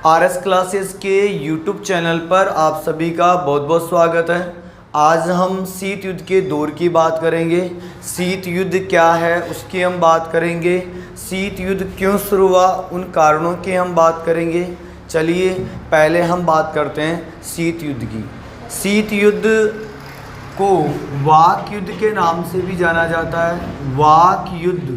RS classes के YouTube channel पर आप सभी का बहुत बहुत स्वागत है। आज हम शीत युद्ध के दौर की बात करेंगे। शीत युद्ध क्या है उसकी हम बात करेंगे। शीत युद्ध क्यों शुरू हुआ उन कारणों की हम बात करेंगे। चलिए पहले हम बात करते हैं शीत युद्ध की। शीत युद्ध को वाक युद्ध के नाम से भी जाना जाता है। वाक युद्ध,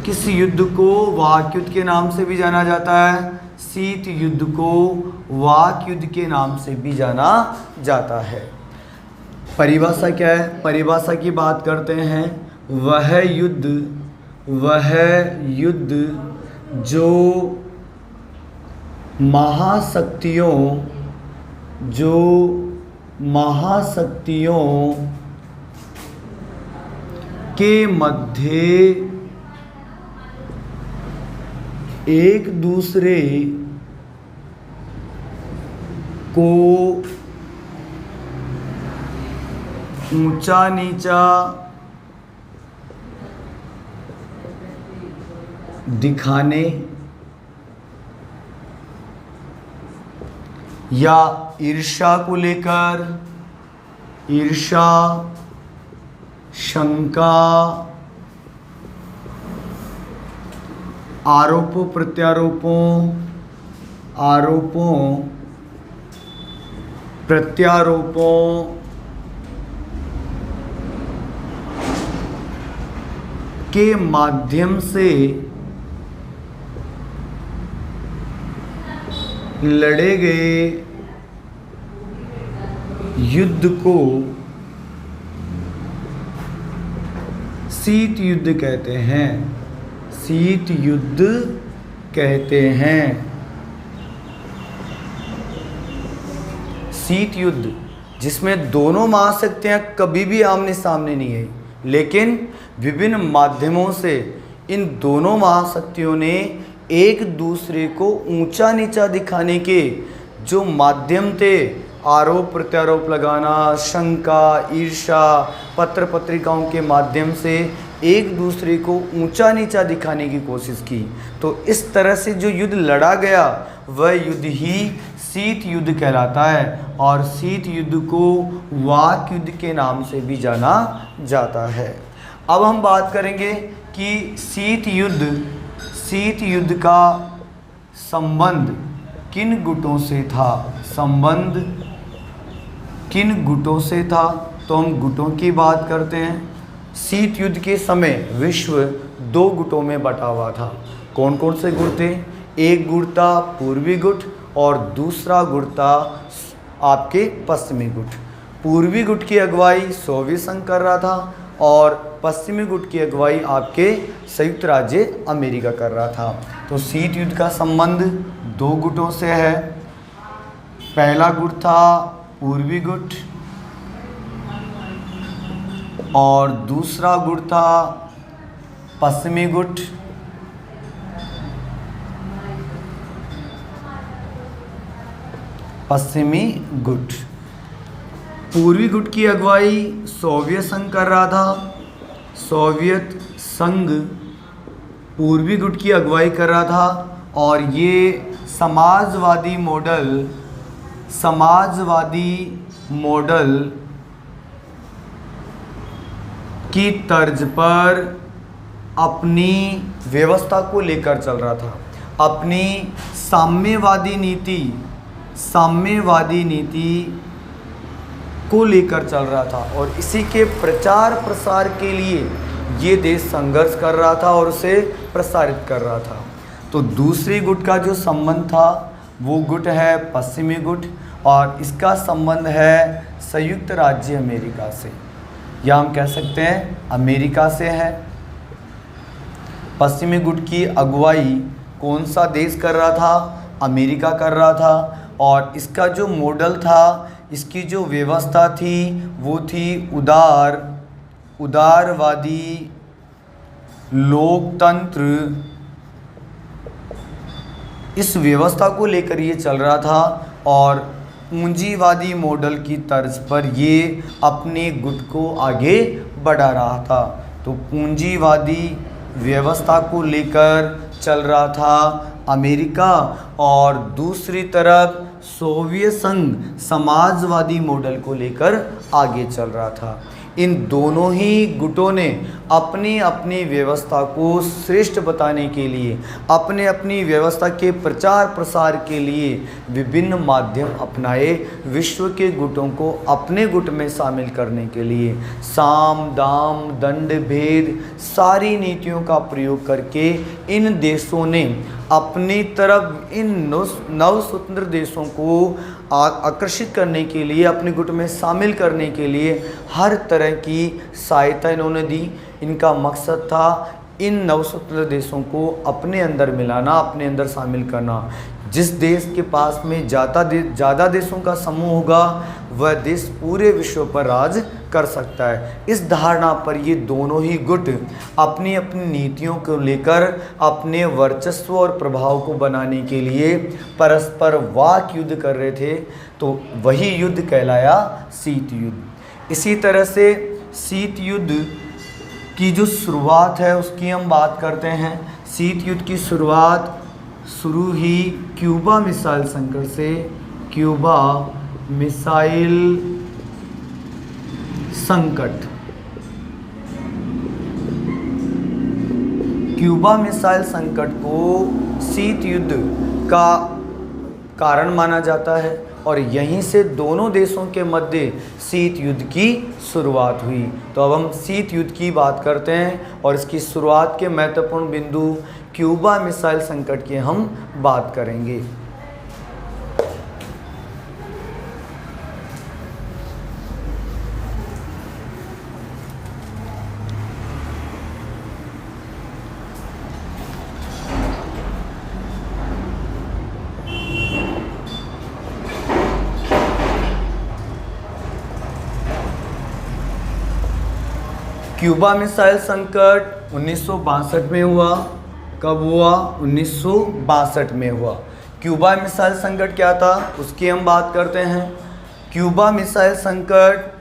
किस युद्ध को वाक युद्ध के नाम से भी जाना जाता है? शीत युद्ध को वाक युद्ध के नाम से भी जाना जाता है। परिभाषा क्या है? परिभाषा की बात करते हैं। वह युद्ध जो महाशक्तियों के मध्य एक दूसरे को ऊंचा नीचा दिखाने या ईर्ष्या को लेकर, ईर्ष्या, शंका, आरोपों प्रत्यारोपों के माध्यम से लड़े गए युद्ध को शीत युद्ध कहते हैं। शीत युद्ध कहते हैं। शीत युद्ध जिसमें दोनों महाशक्तियां कभी भी आमने सामने नहीं आई, लेकिन विभिन्न माध्यमों से इन दोनों महाशक्तियों ने एक दूसरे को ऊंचा नीचा दिखाने के जो माध्यम थे, आरोप प्रत्यारोप लगाना, शंका, ईर्ष्या, पत्र पत्रिकाओं के माध्यम से एक दूसरे को ऊंचा नीचा दिखाने की कोशिश की। तो इस तरह से जो युद्ध लड़ा गया वह युद्ध ही शीत युद्ध कहलाता है और शीत युद्ध को वाक युद्ध के नाम से भी जाना जाता है। अब हम बात करेंगे कि शीत युद्ध का संबंध किन गुटों से था। संबंध किन गुटों से था, तो हम गुटों की बात करते हैं। शीत युद्ध के समय विश्व दो गुटों में बटा हुआ था। कौन कौन से गुट थे? एक गुट था पूर्वी गुट और दूसरा गुट था आपके पश्चिमी गुट। पूर्वी गुट की अगुवाई सोवियत संघ कर रहा था और पश्चिमी गुट की अगुवाई आपके संयुक्त राज्य अमेरिका कर रहा था। तो शीत युद्ध का संबंध दो गुटों से है। पहला गुट था पूर्वी गुट और दूसरा गुट था पश्चिमी गुट। पश्चिमी गुट, पूर्वी गुट की अगुवाई सोवियत संघ कर रहा था। सोवियत संघ पूर्वी गुट की अगुवाई कर रहा था और ये समाजवादी मॉडल की तर्ज पर अपनी व्यवस्था को लेकर चल रहा था। अपनी साम्यवादी नीति को लेकर चल रहा था और इसी के प्रचार प्रसार के लिए ये देश संघर्ष कर रहा था और उसे प्रसारित कर रहा था। तो दूसरी गुट का जो संबंध था वो गुट है पश्चिमी गुट और इसका संबंध है संयुक्त राज्य अमेरिका से, या हम कह सकते हैं अमेरिका से है। पश्चिमी गुट की अगुवाई कौन सा देश कर रहा था? अमेरिका कर रहा था और इसका जो मॉडल था, इसकी जो व्यवस्था थी वो थी उदारवादी लोकतंत्र। इस व्यवस्था को लेकर ये चल रहा था और पूंजीवादी मॉडल की तर्ज पर ये अपने गुट को आगे बढ़ा रहा था। तो पूंजीवादी व्यवस्था को लेकर चल रहा था अमेरिका, और दूसरी तरफ सोवियत संघ समाजवादी मॉडल को लेकर आगे चल रहा था। इन दोनों ही गुटों ने अपनी अपनी व्यवस्था को श्रेष्ठ बताने के लिए, अपने अपनी व्यवस्था के प्रचार प्रसार के लिए विभिन्न माध्यम अपनाए। विश्व के गुटों को अपने गुट में शामिल करने के लिए साम दाम दंड भेद सारी नीतियों का प्रयोग करके इन देशों ने अपनी तरफ इन नव स्वतंत्र देशों को आकर्षित करने के लिए, अपने गुट में शामिल करने के लिए हर तरह की सहायता इन्होंने दी। इनका मकसद था इन नव स्वतंत्र देशों को अपने अंदर मिलाना, अपने अंदर शामिल करना। जिस देश के पास में ज़्यादा देशों का समूह होगा वह देश पूरे विश्व पर राज कर सकता है। इस धारणा पर ये दोनों ही गुट अपनी अपनी नीतियों को लेकर अपने वर्चस्व और प्रभाव को बनाने के लिए परस्पर वाक युद्ध कर रहे थे। तो वही युद्ध कहलाया शीत युद्ध। इसी तरह से शीत युद्ध की जो शुरुआत है उसकी हम बात करते हैं। शीत युद्ध की शुरुआत शुरू ही क्यूबा मिसाइल संकट से। क्यूबा मिसाइल संकट, क्यूबा मिसाइल संकट को शीत युद्ध का कारण माना जाता है और यहीं से दोनों देशों के मध्य शीत युद्ध की शुरुआत हुई। तो अब हम शीत युद्ध की बात करते हैं और इसकी शुरुआत के महत्वपूर्ण बिंदु क्यूबा मिसाइल संकट की हम बात करेंगे। क्यूबा मिसाइल संकट 1962 में हुआ। कब हुआ? 1962 में हुआ। क्यूबा मिसाइल संकट क्या था उसकी हम बात करते हैं। क्यूबा मिसाइल संकट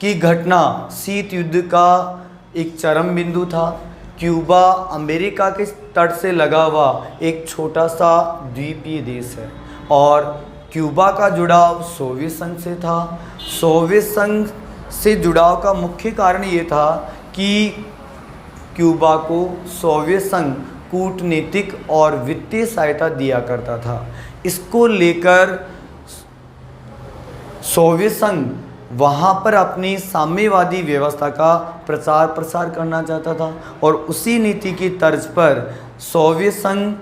की घटना शीत युद्ध का एक चरम बिंदु था। क्यूबा अमेरिका के तट से लगा हुआ एक छोटा सा द्वीपीय देश है और क्यूबा का जुड़ाव सोवियत संघ से था। सोवियत संघ से जुड़ाव का मुख्य कारण ये था कि क्यूबा को सोवियत संघ कूटनीतिक और वित्तीय सहायता दिया करता था। इसको लेकर सोवियत संघ वहाँ पर अपनी साम्यवादी व्यवस्था का प्रचार प्रसार करना चाहता था और उसी नीति की तर्ज पर सोवियत संघ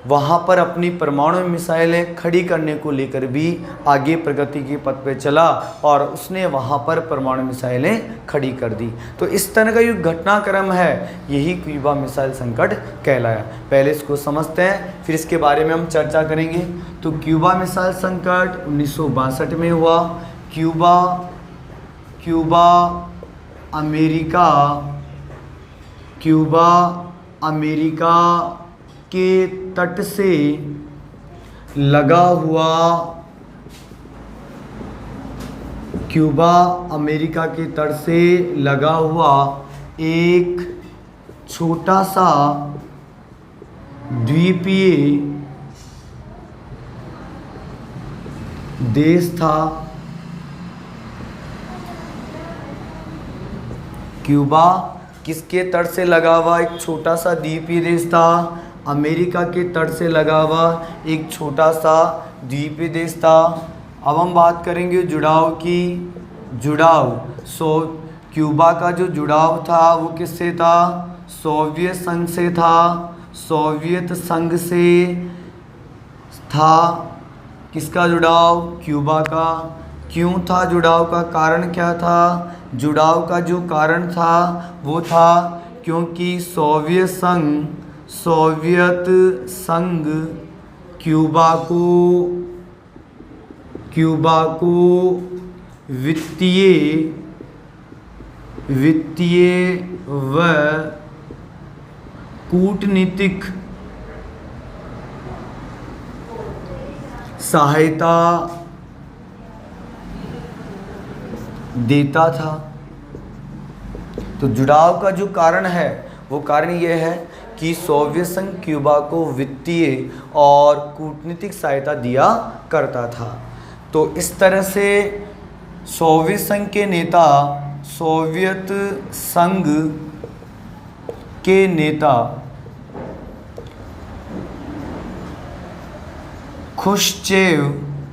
वहाँ पर अपनी परमाणु मिसाइलें खड़ी करने को लेकर भी आगे प्रगति के पथ पे चला और उसने वहाँ पर परमाणु मिसाइलें खड़ी कर दी। तो इस तरह का जो घटनाक्रम है यही क्यूबा मिसाइल संकट कहलाया। पहले इसको समझते हैं फिर इसके बारे में हम चर्चा करेंगे। तो क्यूबा मिसाइल संकट 1962 में हुआ। क्यूबा अमेरिका के तट से लगा हुआ, क्यूबा अमेरिका के तट से लगा हुआ एक छोटा सा द्वीपीय देश था। क्यूबा किसके तट से लगा हुआ एक छोटा सा द्वीपीय देश था? अमेरिका के तट से लगा हुआ एक छोटा सा द्वीपीय देश था। अब हम बात करेंगे जुड़ाव की। क्यूबा का जो जुड़ाव था वो किससे था? सोवियत संघ से था। सोवियत संघ से था किसका जुड़ाव? क्यूबा का। क्यों था जुड़ाव का कारण क्या था? जुड़ाव का जो कारण था वो था क्योंकि सोवियत संघ क्यूबा को वित्तीय व कूटनीतिक सहायता देता था। तो जुड़ाव का जो कारण है वो कारण यह है कि सोवियत संघ क्यूबा को वित्तीय और कूटनीतिक सहायता दिया करता था। तो इस तरह से सोवियत संघ के नेता, सोवियत संघ के नेता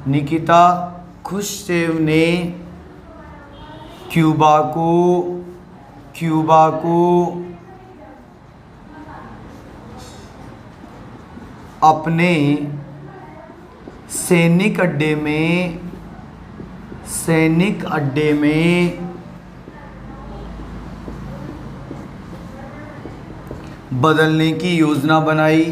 निकिता ख्रुश्चेव ने क्यूबा को अपने सैनिक अड्डे में बदलने की योजना बनाई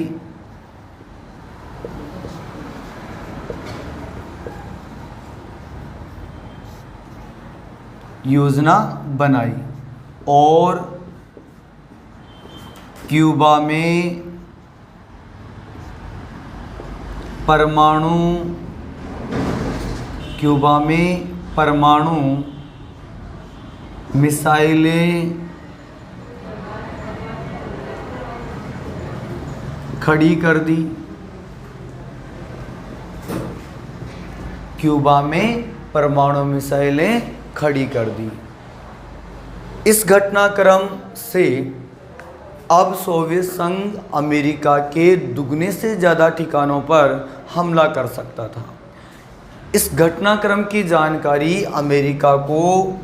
और क्यूबा में परमाणु मिसाइलें खड़ी कर दी। क्यूबा में परमाणु मिसाइलें खड़ी कर दी। इस घटनाक्रम से अब सोवियत संघ अमेरिका के दुगने से ज़्यादा ठिकानों पर हमला कर सकता था। इस घटनाक्रम की जानकारी अमेरिका को,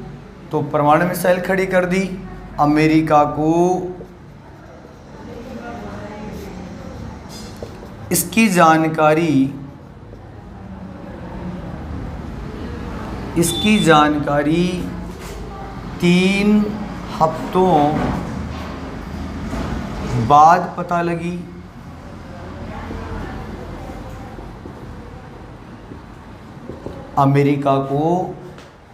तो परमाणु मिसाइल खड़ी कर दी, अमेरिका को इसकी जानकारी 3 हफ्तों बाद पता लगी। अमेरिका को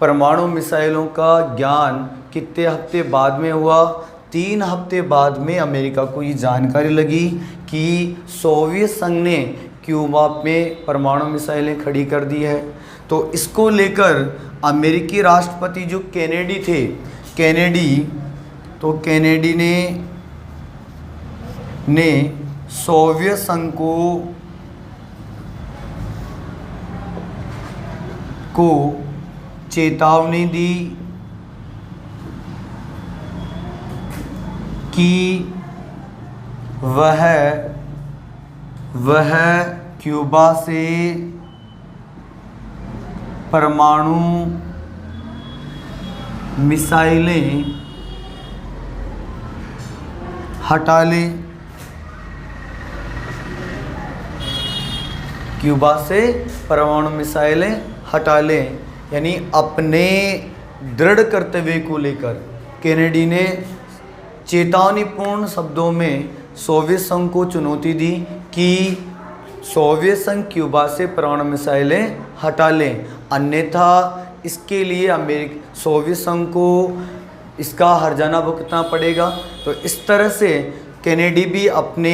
परमाणु मिसाइलों का ज्ञान कितने हफ्ते बाद में हुआ? 3 हफ्ते बाद में अमेरिका को ये जानकारी लगी कि सोवियत संघ ने क्यूबा में परमाणु मिसाइलें खड़ी कर दी है। तो इसको लेकर अमेरिकी राष्ट्रपति जो कैनेडी थे, कैनेडी ने सोवियत संघ को चेतावनी दी कि वह क्यूबा से परमाणु मिसाइलें हटा ले। क्यूबा से परमाणु मिसाइलें हटा लें, यानी अपने दृढ़ कर्तव्य को लेकर कैनेडी ने चेतावनीपूर्ण शब्दों में सोवियत संघ को चुनौती दी कि सोवियत संघ क्यूबा से परमाणु मिसाइलें हटा लें, अन्यथा इसके लिए सोवियत संघ को इसका हर्जाना भुगतना पड़ेगा। तो इस तरह से कैनेडी भी अपने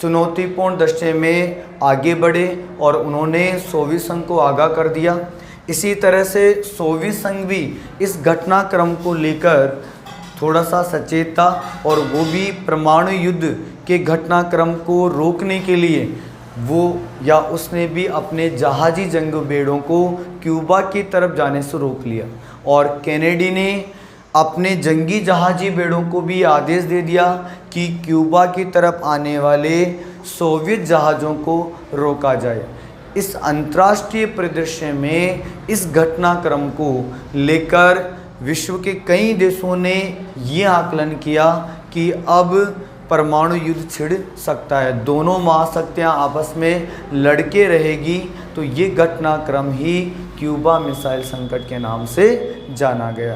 चुनौतीपूर्ण दृष्टि में आगे बढ़े और उन्होंने सोवियत संघ को आगाह कर दिया। इसी तरह से सोवियत संघ भी इस घटनाक्रम को लेकर थोड़ा सा सचेत था और वो भी परमाणु युद्ध के घटनाक्रम को रोकने के लिए उसने भी अपने जहाजी जंग बेड़ों को क्यूबा की तरफ जाने से रोक लिया और कैनेडी ने अपने जंगी जहाजी बेड़ों को भी आदेश दे दिया कि क्यूबा की तरफ आने वाले सोवियत जहाज़ों को रोका जाए। इस अंतर्राष्ट्रीय परिदृश्य में इस घटनाक्रम को लेकर विश्व के कई देशों ने ये आकलन किया कि अब परमाणु युद्ध छिड़ सकता है, दोनों महाशक्तियाँ आपस में लड़के रहेगी। तो ये घटनाक्रम ही क्यूबा मिसाइल संकट के नाम से जाना गया।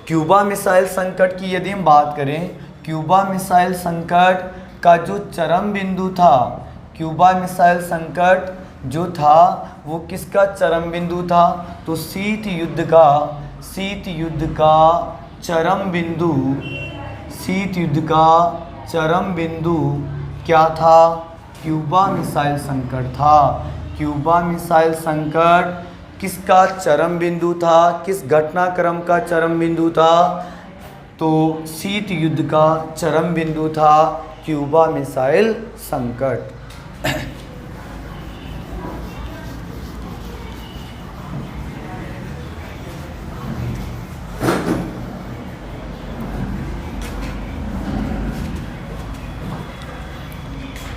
क्यूबा मिसाइल संकट की यदि हम बात करें, क्यूबा मिसाइल संकट का जो चरम बिंदु था, क्यूबा मिसाइल संकट जो था वो किसका चरम बिंदु था? तो शीत युद्ध का चरम बिंदु क्या था? क्यूबा मिसाइल संकट था। क्यूबा मिसाइल संकट किसका चरम बिंदु था? किस घटनाक्रम का चरम बिंदु था? तो शीत युद्ध का चरम बिंदु था क्यूबा मिसाइल संकट।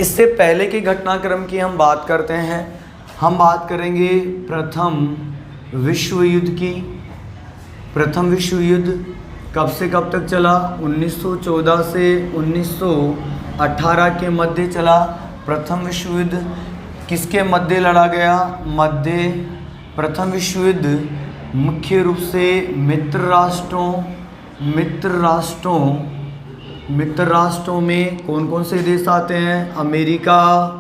इससे पहले के घटनाक्रम की हम बात करते हैं। हम बात करेंगे प्रथम विश्व युद्ध की। प्रथम विश्व युद्ध कब से कब तक चला? 1914 से 1918 के मध्य चला। प्रथम विश्व युद्ध किसके मध्य लड़ा गया? प्रथम विश्व युद्ध मुख्य रूप से मित्र राष्ट्रों में कौन कौन से देश आते हैं? अमेरिका,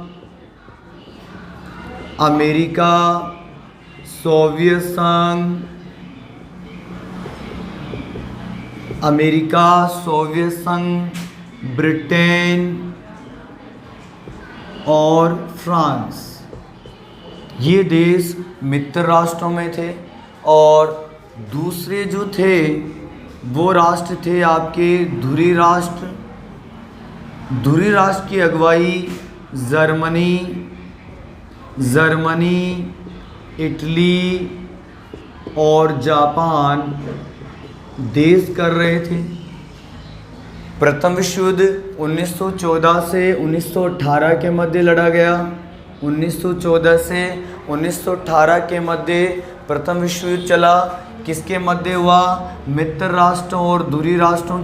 सोवियत संघ, ब्रिटेन और फ्रांस, ये देश मित्र राष्ट्रों में थे। और दूसरे जो थे वो राष्ट्र थे आपके धुरी राष्ट्र की अगुवाई जर्मनी, इटली और जापान देश कर रहे थे। प्रथम विश्व युद्ध 1914 से 1918 के मध्य लड़ा गया। 1914 से 1918 के मध्य प्रथम विश्व युद्ध चला। किसके मध्य हुआ? मित्र राष्ट्रों और धुरी राष्ट्रों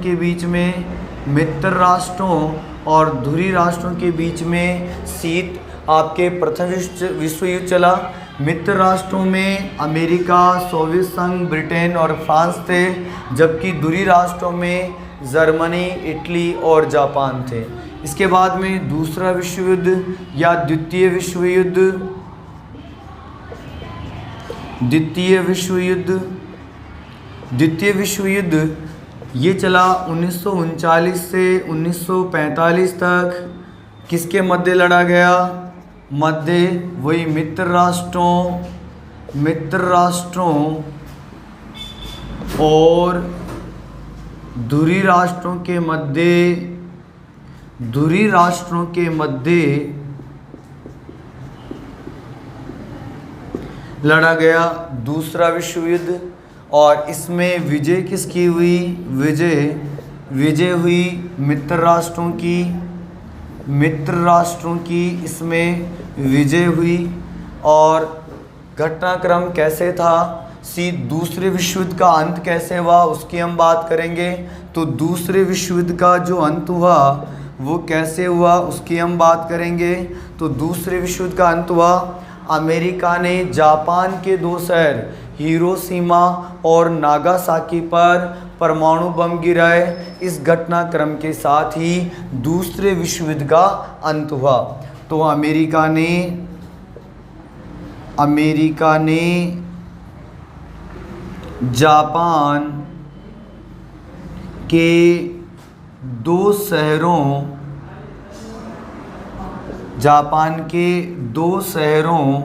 के बीच में। शीत आपके प्रथम विश्व युद्ध चला। मित्र राष्ट्रों में अमेरिका, सोवियत संघ, ब्रिटेन और फ्रांस थे, जबकि धुरी राष्ट्रों में जर्मनी, इटली और जापान थे। इसके बाद में दूसरा विश्व युद्ध या द्वितीय विश्व युद्ध ये चला 1939 से 1945 तक। किसके मध्य लड़ा गया? वही मित्र राष्ट्रों और धुरी राष्ट्रों के मध्य लड़ा गया दूसरा विश्व युद्ध। और इसमें विजय किसकी हुई? विजय हुई मित्र राष्ट्रों की इसमें विजय हुई। और घटनाक्रम कैसे था? दूसरे विश्व युद्ध का अंत कैसे हुआ उसकी हम बात करेंगे। तो दूसरे विश्व युद्ध का जो अंत हुआ वो कैसे हुआ उसकी हम बात करेंगे। तो दूसरे विश्व युद्ध का अंत हुआ, अमेरिका ने जापान के 2 शहर हिरोशिमा और नागासाकी पर परमाणु बम गिराए। इस घटनाक्रम के साथ ही दूसरे विश्व युद्ध का अंत हुआ। तो अमेरिका ने जापान के 2 शहरों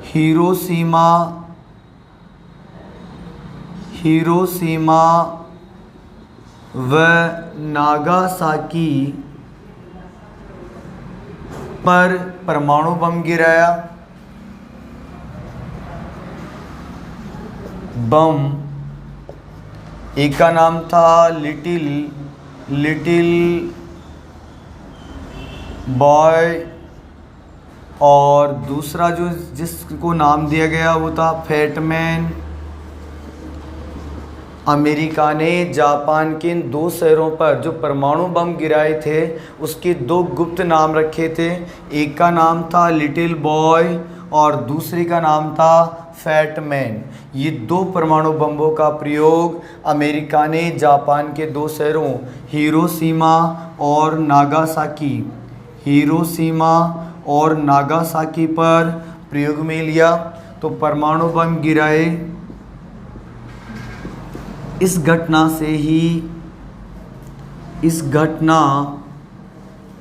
हिरोशिमा व नागासाकी पर परमाणु बम गिराया। एक का नाम था लिटिल बॉय और दूसरा जिसको नाम दिया गया वो था फैटमैन। अमेरिका ने जापान के इन 2 शहरों पर जो परमाणु बम गिराए थे उसके 2 गुप्त नाम रखे थे। एक का नाम था लिटिल बॉय और दूसरे का नाम था फैटमैन। ये 2 परमाणु बमों का प्रयोग अमेरिका ने जापान के 2 शहरों हिरोशिमा और नागासाकी पर प्रयोग में लिया। तो परमाणु बम गिराए। इस घटना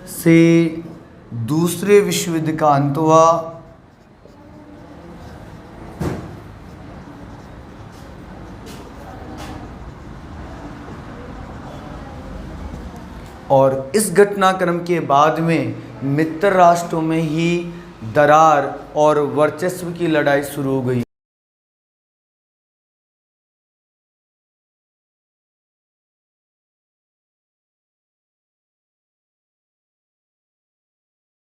से दूसरे विश्व युद्ध का अंत हुआ। और इस घटनाक्रम के बाद में मित्र राष्ट्रों में ही दरार और वर्चस्व की लड़ाई शुरू हो गई।